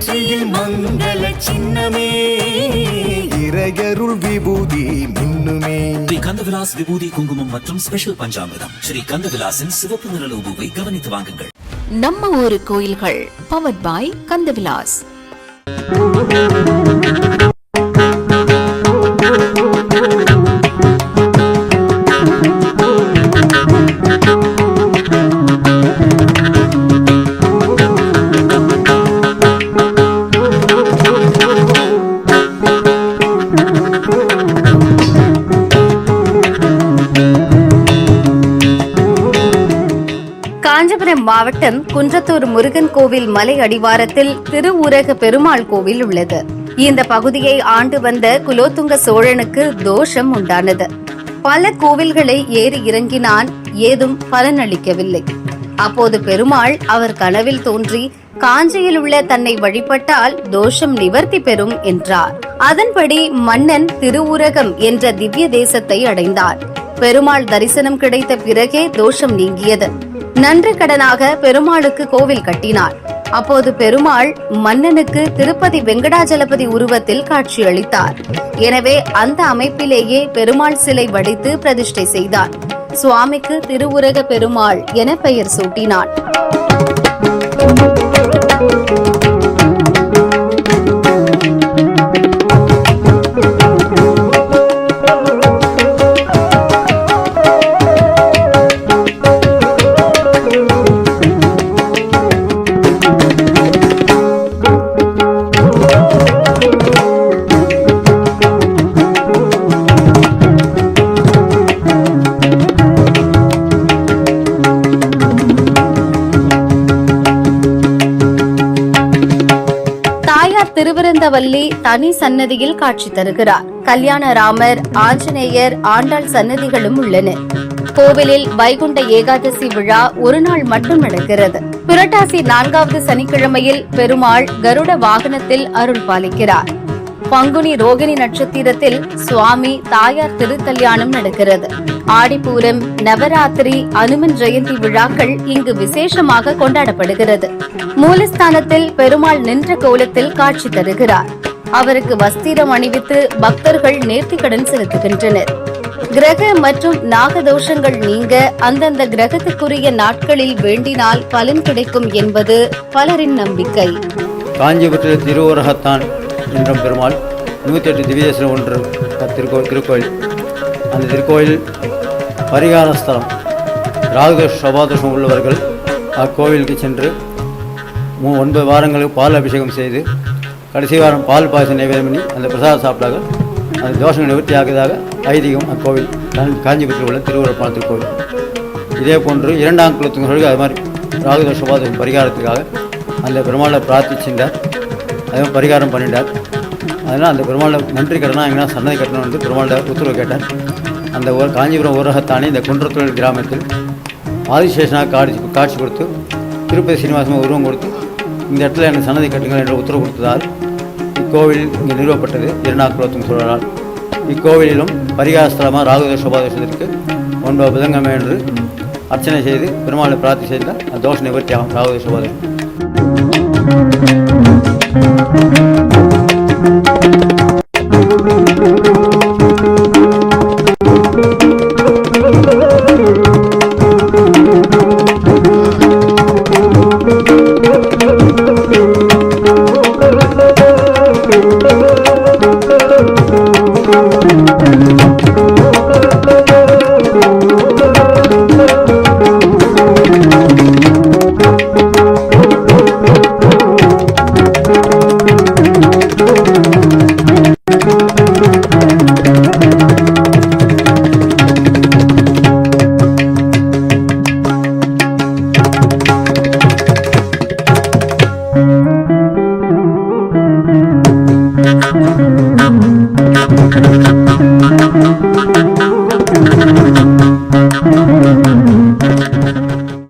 மங்கள சின்னமே இறையருள் விபூதி மின்னுமே. ஸ்ரீ கந்தவிலாஸ் விபூதி குங்குமம் மற்றும் ஸ்பெஷல் பஞ்சாமிர்தம் ஸ்ரீ கந்தவிலாசின் சிவப்பு நிற லோகோவை கவனித்து வாங்குங்கள். நம்ம ஊரு கோயில்கள் பவர்ட் பை கந்தவிலாஸ். காஞ்சிபுரம் மாவட்டம் குன்றத்தூர் முருகன் கோவில் மலை அடிவாரத்தில் திருஊரக பெருமாள் கோவில் உள்ளது. இந்த பகுதியை ஆண்டு வந்த குலோத்துங்க சோழனுக்கு தோஷம் உண்டானது. பல கோவில்களை ஏறி இறங்கினான், ஏதும் பலனளிக்கவில்லை. அப்போது பெருமாள் அவர் கனவில் தோன்றி காஞ்சியில் உள்ள தன்னை வழிபட்டால் தோஷம் நிவர்த்தி பெறும் என்றார். அதன்படி மன்னன் திருஊரகம் என்ற திவ்ய தேசத்தை அடைந்தார். பெருமாள் தரிசனம் கிடைத்த பிறகே தோஷம் நீங்கியது. நன்றி கடனாக பெருமாளுக்கு கோவில் கட்டினார். அப்போது பெருமாள் மன்னனுக்கு திருப்பதி வெங்கடாஜலபதி உருவத்தில் காட்சியளித்தார். எனவே அந்த அமைப்பிலேயே பெருமாள் சிலை வடித்து பிரதிஷ்டை செய்தார். சுவாமிக்கு திருவுரக பெருமாள் என பெயர் சூட்டினார். திருவிருந்தவல்லி தனி சன்னதியில் காட்சி தருகிறார். கல்யாண ராமர், ஆஞ்சநேயர், ஆண்டாள் சன்னதிகளும் உள்ளன. கோவிலில் வைகுண்ட ஏகாதசி விழா ஒரு நாள் மட்டும் நடக்கிறது. புரட்டாசி 4வது சனிக்கிழமையில் பெருமாள் கருட வாகனத்தில் அருள் பாலிக்கிறார். பங்குனி ரோகிணி நட்சத்திரத்தில் சுவாமி தாயார் திருக்கல்யாணம் நடக்கிறது. ஆடிப்பூரம், நவராத்திரி, அனுமன் ஜெயந்தி விழாக்கள் இங்கு விசேஷமாக கொண்டாடப்படுகிறது. மூலஸ்தானத்தில் பெருமாள் நின்ற கோலத்தில் காட்சி தருகிறார். அவருக்கு வஸ்திரம் அணிவித்து பக்தர்கள் நேர்த்திக்கடன் செலுத்துகின்றனர். கிரக மற்றும் நாகதோஷங்கள் நீங்க அந்தந்த கிரகத்துக்குரிய நாட்களில் வேண்டினால் பலன் கிடைக்கும் என்பது பலரின் நம்பிக்கை. காஞ்சிபுரத்தில் திருவுரகத்தான் என்றும் பெருமாள் 108 திவ்யதேசம் ஒன்று திருக்கோயில். அந்த திருக்கோயில் பரிகார ஸ்தலம். ராகுதோஷ சபாதோஷம் உள்ளவர்கள் அக்கோவிலுக்கு சென்று 9 வாரங்களுக்கு பால் அபிஷேகம் செய்து கடைசி வாரம் பால் பாயசம் நைவேதம் பண்ணி அந்த பிரசாதம் சாப்பிட்டாங்க அந்த தோஷங்கள் நிவர்த்தி ஆகியதாக ஐதீகம். அக்கோவில் காஞ்சிபுரத்தில் உள்ள திருவுரப்பான திருக்கோவில். இதே போன்று 2ஆம் குலத்துக்கு அது மாதிரி ராகுதோஷ சபாதோஷம் பரிகாரத்துக்காக அந்த பெருமாளை பிரார்த்திச்சின்றார். அதே பரிகாரம் பண்ணிட்டார். அதனால் அந்த பெருமாளை நன்றி கடனாக எங்கன்னா சன்னதி கட்டணம் வந்து பெருமாளை உத்தரவு கேட்டார். அந்த காஞ்சிபுரம் ஊரகத்தானே இந்த குன்றத்தூர் கிராமத்தில் ஆதிசேஷனாக காட்சி கொடுத்து திருப்பதி சீனிவாசமாக உருவம் கொடுத்து இந்த இடத்துல எனக்கு சன்னதி கட்டுங்கள் என்ற உத்தரவு கொடுத்ததால் இக்கோவில் இங்கே நிறுவப்பட்டது 2ஆம் குலோத்துங்க சோழரால். இக்கோவிலிலும் பரிகாரஸ்தலமாக ராகுதோஷ சோபாதோஷத்திற்கு 9 புதன்கிழமை என்று அர்ச்சனை செய்து பெருமாளை பிரார்த்தி செய்தால் தோஷ நிவர்த்தி ஆகும். ராகுதோஷ சோபாதோஷம்